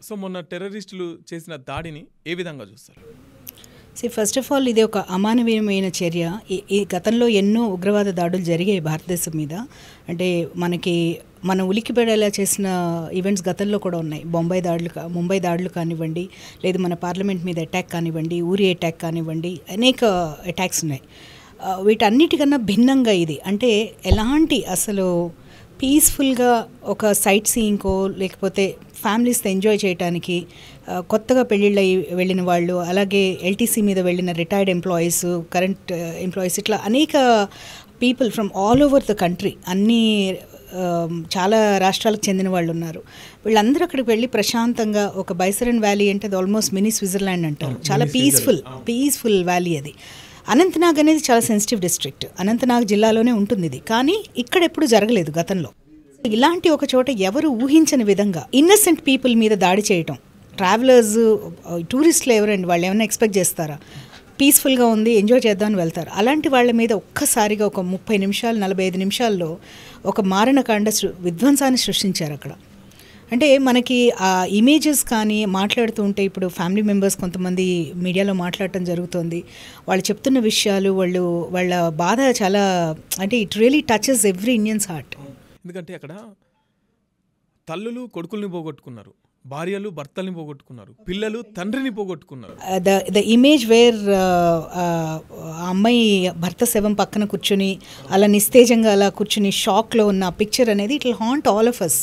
So మొన్న టెర్రరిస్టులు చేసిన దాడిని ఏ విధంగా చూస్తారు? ఫస్ట్ ఆఫ్ ఆల్ ఇది ఒక అమానవీయమైన చర్య. ఈ గతంలో ఎన్నో ఉగ్రవాద దాడులు జరిగాయి భారతదేశం మీద. అంటే మనం ఉలిక్కిపడేలా చేసిన ఈవెంట్స్ గతంలో కూడా ఉన్నాయి. ముంబై దాడులు కానివ్వండి, లేదు మన పార్లమెంట్ మీద అటాక్ కానివ్వండి, ఊరి అటాక్ కానివ్వండి, అనేక అటాక్స్ ఉన్నాయి. వీటన్నిటికన్నా భిన్నంగా ఇది అంటే ఎలాంటి అసలు పీస్ఫుల్గా ఒక సైట్ సీయింగ్కో లేకపోతే ఫ్యామిలీస్తో ఎంజాయ్ చేయడానికి కొత్తగా పెళ్ళిళ్ళు వెళ్ళిన వాళ్ళు, అలాగే ఎల్టీసీ మీద వెళ్ళిన రిటైర్డ్ ఎంప్లాయీస్, కరెంట్ ఎంప్లాయీస్, ఇట్లా అనేక people from all over the country, చాలా రాష్ట్రాలకు చెందిన వాళ్ళు ఉన్నారు. వీళ్ళందరూ అక్కడికి వెళ్ళి ప్రశాంతంగా ఒక బైసరన్ వ్యాలీ అంటే అది ఆల్మోస్ట్ మినీ స్విట్జర్లాండ్ అంటారు. చాలా పీస్ఫుల్ వ్యాలీ అది. అనంతనాగ్ అనేది చాలా సెన్సిటివ్ డిస్ట్రిక్ట్, అనంతనాగ్ జిల్లాలోనే ఉంటుంది ఇది. కానీ ఇక్కడ ఎప్పుడు జరగలేదు గతంలో. ఇలాంటి ఒక చోట ఎవరు ఊహించని విధంగా ఇన్నసెంట్ పీపుల్ మీద దాడి చేయటం, ట్రావెలర్స్, టూరిస్టులు ఎవరండి, వాళ్ళు ఏమైనా ఎక్స్పెక్ట్ చేస్తారా? పీస్ఫుల్గా ఉంది, ఎంజాయ్ చేద్దామని వెళ్తారు. అలాంటి వాళ్ళ మీద ఒక్కసారిగా ఒక 30 నిమిషాలు 45 నిమిషాల్లో ఒక మారణకాండ విధ్వంసాన్ని సృష్టించారు అక్కడ. అంటే మనకి ఆ ఇమేజెస్ కానీ మాట్లాడుతూ ఉంటే, ఇప్పుడు ఫ్యామిలీ మెంబర్స్ కొంతమంది మీడియాలో మాట్లాడటం జరుగుతుంది. వాళ్ళు చెప్తున్న విషయాలు, వాళ్ళ బాధ చాలా, అంటే it really touches every Indians heart. ఎందుకంటే అక్కడ తల్లులు కొడుకుల్ని పోగొట్టుకున్నారు, భార్యలు భర్తల్ని పోగొట్టుకున్నారు, పిల్లలు తండ్రిని పోగొట్టుకున్నారు. ద ఇమేజ్ వేర్ అమ్మాయి భర్త శవం పక్కన కూర్చుని అలా నిస్తేజంగా అలా కూర్చుని షాక్లో ఉన్న పిక్చర్ అనేది it will haunt all of us.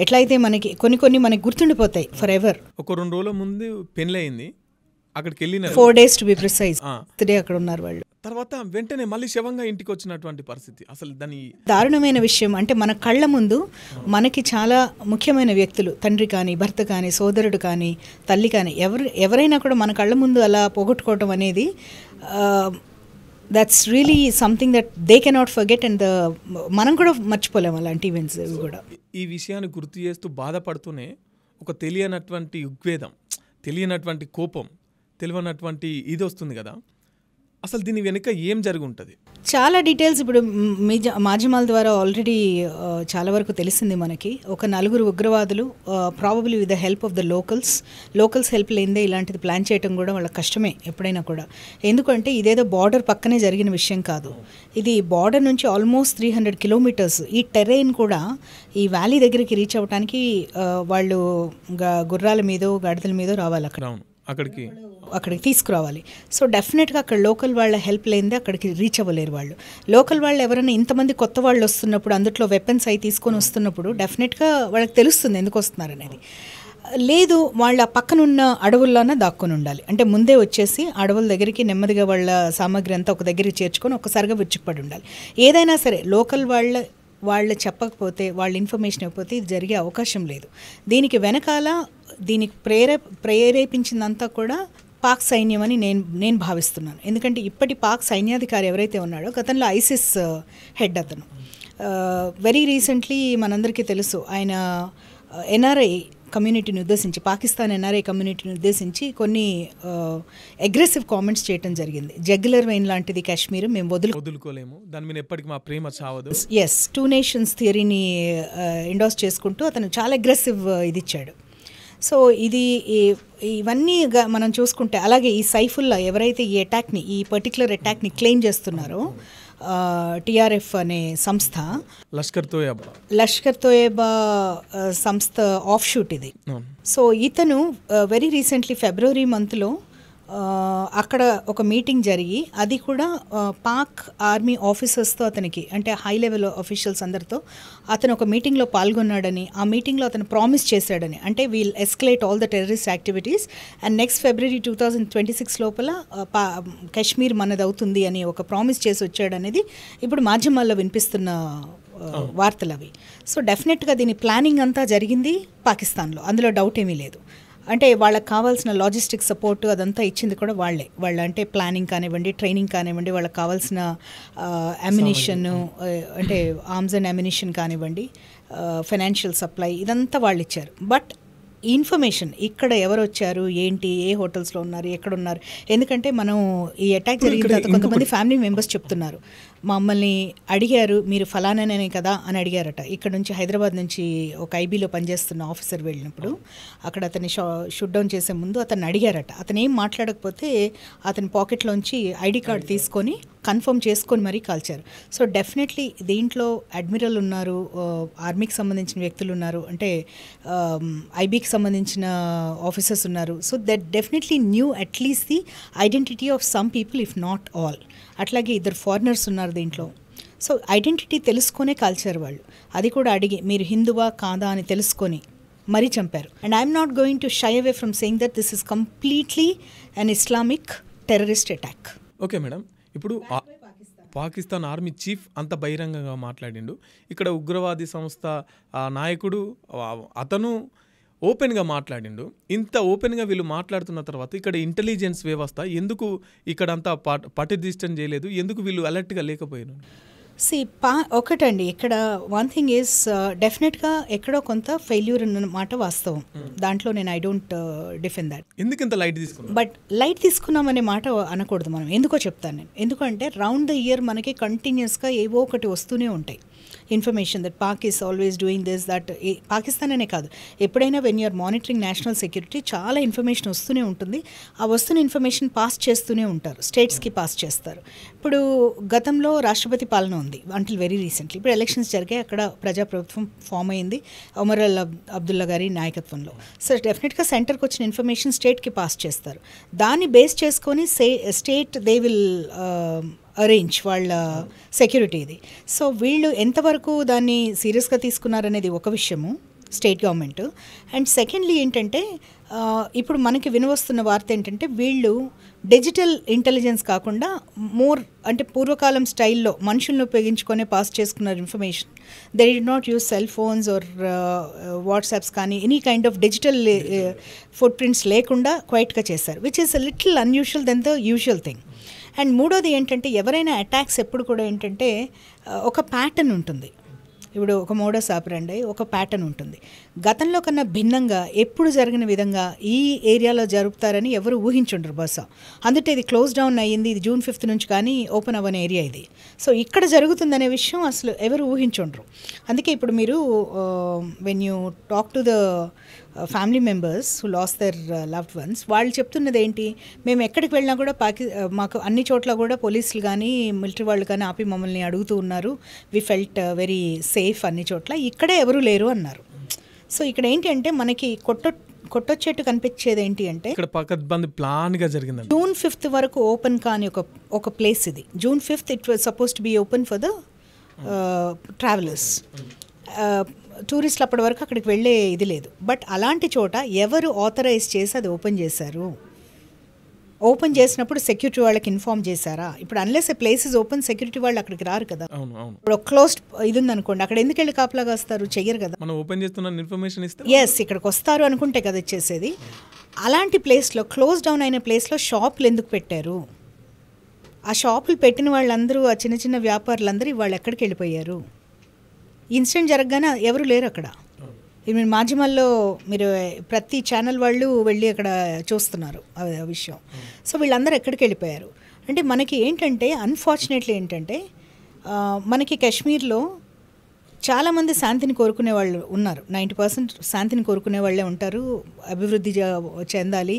ఎట్లయితే మనకి కొన్ని మనకి గుర్తుండిపోతాయి ఫర్ ఎవర్. ఒక 2 రోజుల ముందు పెళ్ళి అయింది, అక్కడికి వెళ్ళిన 4 days టు బి ప్రిసైజ్, అక్కడ ఉన్నారు వాళ్ళు. తర్వాత వెంటనే మళ్ళీ శవంగా ఇంటికి వచ్చినటువంటి పరిస్థితి. అసలు దాని దారుణమైన విషయం అంటే మన కళ్ళ ముందు మనకి చాలా ముఖ్యమైన వ్యక్తులు, తండ్రి కానీ, భర్త కానీ, సోదరుడు కానీ, తల్లి కానీ, ఎవరైనా కూడా మన కళ్ళ ముందు అలా పోగొట్టుకోవటం అనేది that's really something that they cannot forget. And మనం కూడా మర్చిపోలేము అలాంటి ఈవెంట్స్ కూడా. ఈ విషయాన్ని గుర్తు చేస్తూ బాధపడుతూనే ఒక తెలియనటువంటి ఉద్వేదం, తెలియనటువంటి కోపం, తెలియనటువంటి ఇది వస్తుంది కదా. అసలు దీని వెనుక ఏం జరిగి ఉంటుంది? చాలా డీటెయిల్స్ ఇప్పుడు మాధ్యమాల ద్వారా ఆల్రెడీ చాలా వరకు తెలిసింది మనకి. ఒక 4 ఉగ్రవాదులు probably with the help of the locals help లేనిదే ఇలాంటిది ప్లాన్ చేయడం కూడా వాళ్ళకి కష్టమే ఎప్పుడైనా కూడా. ఎందుకంటే ఇదేదో బార్డర్ పక్కనే జరిగిన విషయం కాదు. ఇది బార్డర్ నుంచి ఆల్మోస్ట్ 300 కిలోమీటర్స్. ఈ టెరైన్ కూడా ఈ వ్యాలీ దగ్గరికి రీచ్ అవ్వడానికి వాళ్ళు గుర్రాల మీదో గాడిదల మీదో రావాలి అక్కడికి తీసుకురావాలి. సో డెఫినెట్గా అక్కడ లోకల్ వాళ్ళ హెల్ప్ లేనిదే అక్కడికి రీచ్ అవ్వలేరు వాళ్ళు. లోకల్ వాళ్ళు ఎవరైనా ఇంతమంది కొత్త వాళ్ళు వస్తున్నప్పుడు, అందులో వెపన్స్ అవి తీసుకొని వస్తున్నప్పుడు డెఫినెట్గా వాళ్ళకి తెలుస్తుంది ఎందుకు వస్తున్నారు అనేది. లేదు, వాళ్ళ పక్కనున్న అడవుల్లోనే దాక్కొని ఉండాలి. అంటే ముందే వచ్చేసి అడవుల దగ్గరికి నెమ్మదిగా వాళ్ళ సామాగ్రి అంతా ఒక దగ్గరికి చేర్చుకొని ఒక్కసారిగా విరుచుకుపడి ఉండాలి. ఏదైనా సరే లోకల్ వాళ్ళు చెప్పకపోతే, వాళ్ళ ఇన్ఫర్మేషన్ ఇవ్వకపోతే ఇది జరిగే అవకాశం లేదు. దీనికి వెనకాల దీనికి ప్రేరేపించిందంతా కూడా పాక్ సైన్యం అని నేను భావిస్తున్నాను. ఎందుకంటే ఇప్పటి పాక్ సైన్యాధికారి ఎవరైతే ఉన్నాడో గతంలో ఐసిస్ హెడ్ అతను. వెరీ రీసెంట్లీ మనందరికీ తెలుసు, ఆయన ఎన్ఆర్ఐ కమ్యూనిటీని ఉద్దేశించి, పాకిస్తాన్ ఎన్ఆర్ఐ కమ్యూనిటీని ఉద్దేశించి కొన్ని అగ్రెసివ్ కామెంట్స్ చేయడం జరిగింది. జగ్యులర్ వెయిన్ లాంటిది కాశ్మీర్ మేము వదులుకోలేము, దాని మీద ఎప్పటికీ మా ప్రేమ చావదు. ఎస్, 2 nations థియరీని ఎండోస్ చేసుకుంటూ అతను చాలా అగ్రెసివ్ ఇది ఇచ్చాడు. సో ఇవన్నీ మనం చూసుకుంటే, అలాగే ఈ సైఫుల్లా ఎవరైతే ఈ పర్టికులర్ అటాక్ని క్లెయిమ్ చేస్తున్నారో, టిఆర్ఎఫ్ అనే సంస్థ, లష్కర్ తోయబా సంస్థ ఆఫ్ షూట్ ఇది. సో ఇతను వెరీ రీసెంట్లీ ఫిబ్రవరి మంత్లో అక్కడ ఒక మీటింగ్ జరిగి, అది కూడా పాక్ ఆర్మీ ఆఫీసర్స్తో అతనికి, అంటే హై లెవెల్ ఆఫీషియల్స్ అందరితో అతను ఒక మీటింగ్లో పాల్గొన్నాడని, ఆ మీటింగ్లో అతను ప్రామిస్ చేశాడని, అంటే we'll escalate all the terrorist activities and next February 2026 లోపల కాశ్మీర్ మనది అవుతుంది అని ఒక ప్రామిస్ చేసి వచ్చాడనేది ఇప్పుడు మాధ్యమాల్లో వినిపిస్తున్న వార్తలు అవి. సో డెఫినెట్గా దీని ప్లానింగ్ అంతా జరిగింది పాకిస్తాన్లో, అందులో డౌట్ ఏమీ లేదు. అంటే వాళ్ళకి కావాల్సిన లాజిస్టిక్ సపోర్ట్ అదంతా ఇచ్చింది కూడా వాళ్ళ అంటే ప్లానింగ్ కానివ్వండి, ట్రైనింగ్ కానివ్వండి, వాళ్ళకి కావాల్సిన అమ్యునిషన్, అంటే ఆర్మ్స్ అండ్ అమ్యునిషన్ కానివ్వండి, ఫైనాన్షియల్ సప్లై, ఇదంతా వాళ్ళు ఇచ్చారు. బట్ ఇన్ఫర్మేషన్ ఇక్కడ ఎవరు వచ్చారు, ఏంటి, ఏ హోటల్స్లో ఉన్నారు, ఎక్కడ ఉన్నారు. ఎందుకంటే మనం ఈ అటాక్ జరిగిన తర్వాత కొంతమంది ఫ్యామిలీ మెంబర్స్ చెప్తున్నారు, మమ్మల్ని అడిగారు మీరు ఫలానానే కదా అని అడిగారట. ఇక్కడ నుంచి హైదరాబాద్ నుంచి ఒక ఐబీలో పనిచేస్తున్న ఆఫీసర్ వెళ్ళినప్పుడు అక్కడ అతన్ని షూట్ డౌన్ చేసే ముందు అతన్ని అడిగారట. అతను ఏం మాట్లాడకపోతే అతని పాకెట్లోంచి ఐడి కార్డ్ తీసుకొని కన్ఫర్మ్ చేసుకొని మరీ కాల్చారు. సో డెఫినెట్లీ దీంట్లో అడ్మిరల్ ఉన్నారు, ఆర్మీకి సంబంధించిన వ్యక్తులు ఉన్నారు, అంటే ఐబీకి సంబంధించిన ఆఫీసర్స్ ఉన్నారు. So that definitely new at least the identity of some people if not all. అట్లాగే ఇద్దరు ఫారినర్స్ ఉన్నారు దీంట్లో. సో ఐడెంటిటీ తెలుసుకొనే కాల్చారు వాళ్ళు. అది కూడా అడిగి మీరు హిందువా కాదా అని తెలుసుకొని మరీ చంపారు. And I'm not going to shy away from saying that this is completely an Islamic terrorist attack. Okay madam, ఇప్పుడు పాకిస్తాన్ ఆర్మీ చీఫ్ అంత బహిరంగంగా మాట్లాడిండు. ఇక్కడ ఉగ్రవాది సంస్థ నాయకుడు అతను ఓపెన్గా మాట్లాడిండు. ఇంత ఓపెన్గా వీళ్ళు మాట్లాడుతున్న తర్వాత ఇక్కడ ఇంటెలిజెన్స్ వ్యవస్థ ఎందుకు ఇక్కడ అంతా పటిదిష్టం చేయలేదు, ఎందుకు వీళ్ళు అలర్ట్గా లేకపోయారు? ఒకటండి, ఇక్కడ వన్ థింగ్ ఈజ్ డెఫినెట్గా ఎక్కడో కొంత ఫెయిల్యూర్ అన్నమాట వాస్తవం. దాంట్లో నేను ఐ డోంట్ డిఫెండ్ దాట్. ఎందుకు ఇంత లైట్ తీసుకున్నాం? బట్ లైట్ తీసుకున్నామనే మాట అనకూడదు మనం. ఎందుకో చెప్తాను నేను. ఎందుకంటే రౌండ్ ద ఇయర్ మనకి కంటిన్యూస్గా ఏవో ఒకటి వస్తూనే ఉంటాయి information that Pak is always doing this that. Pakistan అనే కాదు, ఎప్పుడైనా when you're monitoring national security చాలా ఇన్ఫర్మేషన్ వస్తూనే ఉంటుంది. ఆ వస్తున్న ఇన్ఫర్మేషన్ పాస్ చేస్తూనే ఉంటారు, స్టేట్స్కి పాస్ చేస్తారు. ఇప్పుడు గతంలో రాష్ట్రపతి పాలన ఉంది అంటిల్ వెరీ రీసెంట్లీ. ఇప్పుడు ఎలక్షన్స్ జరిగాయి, అక్కడ ప్రజాప్రభుత్వం ఫామ్ అయింది ఒమర్ అబ్దుల్లా గారి నాయకత్వంలో. సో డెఫినెట్గా సెంటర్కి వచ్చిన ఇన్ఫర్మేషన్ స్టేట్కి పాస్ చేస్తారు. దాన్ని బేస్ చేసుకొని స్టేట్ దే విల్ అరేంజ్ వాళ్ళ సెక్యూరిటీది. సో వీళ్ళు ఎంతవరకు దాన్ని సీరియస్గా తీసుకున్నారనేది ఒక విషయము, స్టేట్ గవర్నమెంట్. అండ్ సెకండ్లీ ఏంటంటే ఇప్పుడు మనకి వినవస్తున్న వార్త ఏంటంటే వీళ్ళు డిజిటల్ ఇంటెలిజెన్స్ కాకుండా మోర్ అంటే పూర్వకాలం స్టైల్లో మనుషులను ఉపయోగించుకొనే పాస్ చేసుకున్నారు information. They did not use cell phones or WhatsApps కానీ any kind of digital footprints లేకుండా క్వైట్గా చేశారు, which is a little unusual than the usual thing. And మూడోది ఏంటంటే ఎవరైనా అటాక్స్ ఎప్పుడు కూడా ఏంటంటే ఒక ప్యాటర్న్ ఉంటుంది. ఇప్పుడు ఒక మోడస్ ఆపరండి, ఒక ప్యాటర్న్ ఉంటుంది. గతంలో కన్నా భిన్నంగా ఎప్పుడు జరిగిన విధంగా ఈ ఏరియాలో జరుపుతారని ఎవరు ఊహించుండరు బహుశా. అందుకే ఇది క్లోజ్ డౌన్ అయ్యింది, ఇది June 5th నుంచి కానీ ఓపెన్ అవ్వని ఏరియా ఇది. సో ఇక్కడ జరుగుతుందనే విషయం అసలు ఎవరు ఊహించుండరు. అందుకే ఇప్పుడు మీరు when you talk to the family members who lost their loved ones, వాళ్ళు చెప్తున్నది ఏంటి, మేము ఎక్కడికి వెళ్ళినా కూడా మాకు అన్ని చోట్ల కూడా పోలీసులు కానీ మిలిటరీ వాళ్ళు కానీ ఆపి మమ్మల్ని అడుగుతూ ఉన్నారు, వి ఫెల్ట్ వెరీ సేఫ్ అన్ని చోట్ల, ఇక్కడే ఎవరు లేరు అన్నారు. సో ఇక్కడ ఏంటి అంటే మనకి కొట్టొచ్చేట్టు కనిపించేది ఏంటి అంటే ఇక్కడ పకడ్బందీ ప్లాన్గా జరిగింది. June 5th వరకు ఓపెన్ కాని ఒక ప్లేస్ ఇది. June 5th it was supposed to be open for the travellers. టూరిస్టులు అప్పటి వరకు అక్కడికి వెళ్ళే ఇది లేదు. బట్ అలాంటి చోట ఎవరు ఆథరైజ్ చేసి అది ఓపెన్ చేశారు? ఓపెన్ చేసినప్పుడు సెక్యూరిటీ వాళ్ళకి ఇన్ఫార్మ్ చేశారా? ఇప్పుడు unless A place is open security వాళ్ళు అక్కడికి రారు కదా. ఇప్పుడు క్లోజ్డ్ ఇది ఉంది అనుకోండి, అక్కడ ఎందుకు వెళ్ళి కాపలాగా వస్తారు? చెయ్యరు కదా. మనం ఓపెన్ చేస్తున్న ఇన్ఫర్మేషన్ ఇస్తే ఎస్ ఇక్కడికి వస్తారు అనుకుంటే కదా ఇచ్చేసేది. అలాంటి ప్లేస్లో క్లోజ్ డౌన్ అయిన ప్లేస్లో షాపులు ఎందుకు పెట్టారు? ఆ షాపులు పెట్టిన వాళ్ళందరూ, ఆ చిన్న చిన్న వ్యాపారులందరూ వాళ్ళు ఎక్కడికి వెళ్ళిపోయారు? ఇన్సిడెంట్ జరగగానే ఎవరు లేరు అక్కడ. మీరు మాధ్యమాల్లో మీరు ప్రతి ఛానల్ వాళ్ళు వెళ్ళి అక్కడ చూస్తున్నారు ఆ విషయం. సో వీళ్ళందరూ ఎక్కడికి వెళ్ళిపోయారు అంటే మనకి ఏంటంటే అన్ఫార్చునేట్లీ ఏంటంటే మనకి కాశ్మీర్లో చాలామంది శాంతిని కోరుకునే వాళ్ళు ఉన్నారు. 90% శాంతిని కోరుకునే వాళ్ళే ఉంటారు. అభివృద్ధి చెందాలి,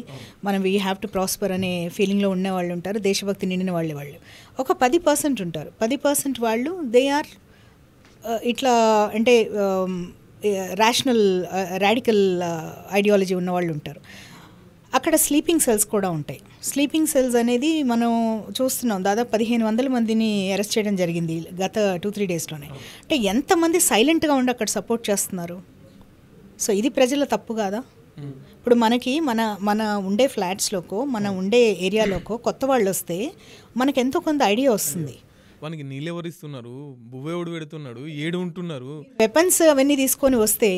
మనం వీ హ్యావ్ టు ప్రాస్పర్ అనే ఫీలింగ్లో ఉండే వాళ్ళు ఉంటారు. దేశభక్తి నిండిన వాళ్ళు ఒక 10% ఉంటారు. 10% వాళ్ళు దే ఆర్ ఇట్లా అంటే రాడికల్ ఐడియాలజీ ఉన్న వాళ్ళు ఉంటారు. అక్కడ స్లీపింగ్ సెల్స్ కూడా ఉంటాయి. స్లీపింగ్ సెల్స్ అనేది మనం చూస్తున్నాం, దాదాపు 1500 మందిని అరెస్ట్ చేయడం జరిగింది గత 2-3 డేస్లోనే. అంటే ఎంతమంది సైలెంట్గా ఉండి అక్కడ సపోర్ట్ చేస్తున్నారు? సో ఇది ప్రజల తప్పు కాదా? ఇప్పుడు మనకి మన ఉండే ఫ్లాట్స్లోకో మన ఉండే ఏరియాలోకో కొత్త వాళ్ళు వస్తే మనకు ఎంతో కొంత ఐడియా వస్తుంది. వానికి నీళ్ళు ఎవరు ఇస్తున్నారు, బువ్వేవుడు పెడుతున్నాడు, ఏడు ఉంటున్నారు, వెపన్స్ అవన్నీ తీసుకొని వస్తే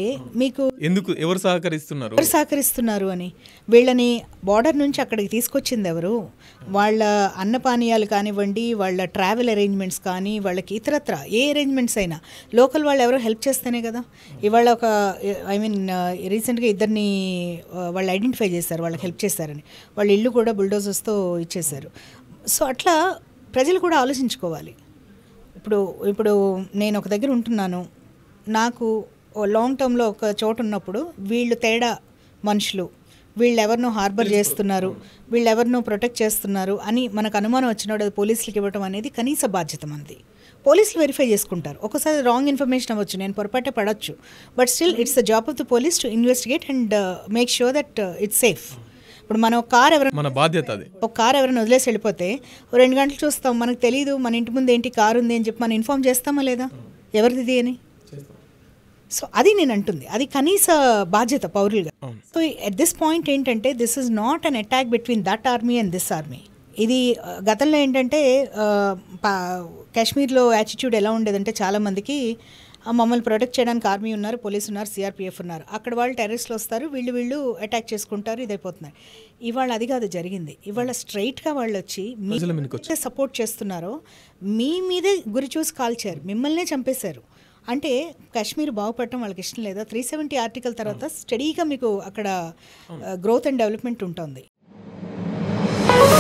మీకు ఎందుకు ఎవరు సహకరిస్తున్నారు? ఎవరు సహకరిస్తున్నారు అని వీళ్ళని బార్డర్ నుంచి అక్కడికి తీసుకొచ్చింది ఎవరు? వాళ్ళ అన్నపానీయాలు కానివ్వండి, వాళ్ళ ట్రావెల్ అరేంజ్మెంట్స్ కానీ, వాళ్ళకి ఇతరత్ర ఏ అరేంజ్మెంట్స్ అయినా లోకల్ వాళ్ళు ఎవరో హెల్ప్ చేస్తేనే కదా. ఇవాళ ఒక రీసెంట్గా ఇద్దరిని వాళ్ళు ఐడెంటిఫై చేశారు, వాళ్ళకి హెల్ప్ చేశారని. వాళ్ళ ఇల్లు కూడా బుల్డోజర్స్తో ఇచ్చేశారు. సో అట్లా ప్రజలు కూడా ఆలోచించుకోవాలి. ఇప్పుడు నేను ఒక దగ్గర ఉంటున్నాను, నాకు లాంగ్ టర్మ్లో ఒక చోటు ఉన్నప్పుడు వీళ్ళు తేడా మనుషులు, వీళ్ళు ఎవరినో హార్బర్ చేస్తున్నారు, వీళ్ళు ఎవరినో ప్రొటెక్ట్ చేస్తున్నారు అని మనకు అనుమానం వచ్చినప్పుడు అది పోలీసులకి ఇవ్వడం అనేది కనీస బాధ్యత మనది. పోలీసులు వెరిఫై చేసుకుంటారు. ఒకసారి రాంగ్ ఇన్ఫర్మేషన్ అవ్వచ్చు, నేను పొరపాటే పడవచ్చు, but still it's the job of the police to investigate and make sure that it's safe. ఇప్పుడు మనం మన బాధ్యత అది. ఒక కార్ ఎవరైనా వదిలేసి వెళ్ళిపోతే 2 గంటలు చూస్తాం, మనకు తెలియదు మన ఇంటి ముందు ఏంటి కారు ఉంది అని చెప్పి మనం ఇన్ఫార్మ్ చేస్తామా లేదా ఎవరిది అని? సో అది నేను అంటుంది, అది కనీస బాధ్యత పౌరులుగా. సో ఎట్ దిస్ పాయింట్ ఏంటంటే this is not an attack between that army and this army. ఇది గతంలో ఏంటంటే కాశ్మీర్లో యాటిట్యూడ్ ఎలా ఉండేదంటే చాలామందికి మమ్మల్ని ప్రొటెక్ట్ చేయడానికి ఆర్మీ ఉన్నారు, పోలీసు ఉన్నారు, సిఆర్పిఎఫ్ ఉన్నారు, అక్కడ వాళ్ళు టెర్రరిస్టులు వస్తారు, వీళ్ళు అటాక్ చేసుకుంటారు, ఇదైపోతున్నారు. ఇవాళ అది కాదు జరిగింది. ఇవాళ స్ట్రైట్గా వాళ్ళు వచ్చి మీ సపోర్ట్ చేస్తున్నారో మీ మీదే గురి చూసి కాల్చారు, మిమ్మల్నే చంపేశారు. అంటే కాశ్మీర్ బాగుపడటం వాళ్ళకి ఇష్టం లేదా? 370 ఆర్టికల్ తర్వాత స్టడీగా మీకు అక్కడ గ్రోత్ అండ్ డెవలప్మెంట్ ఉంటుంది.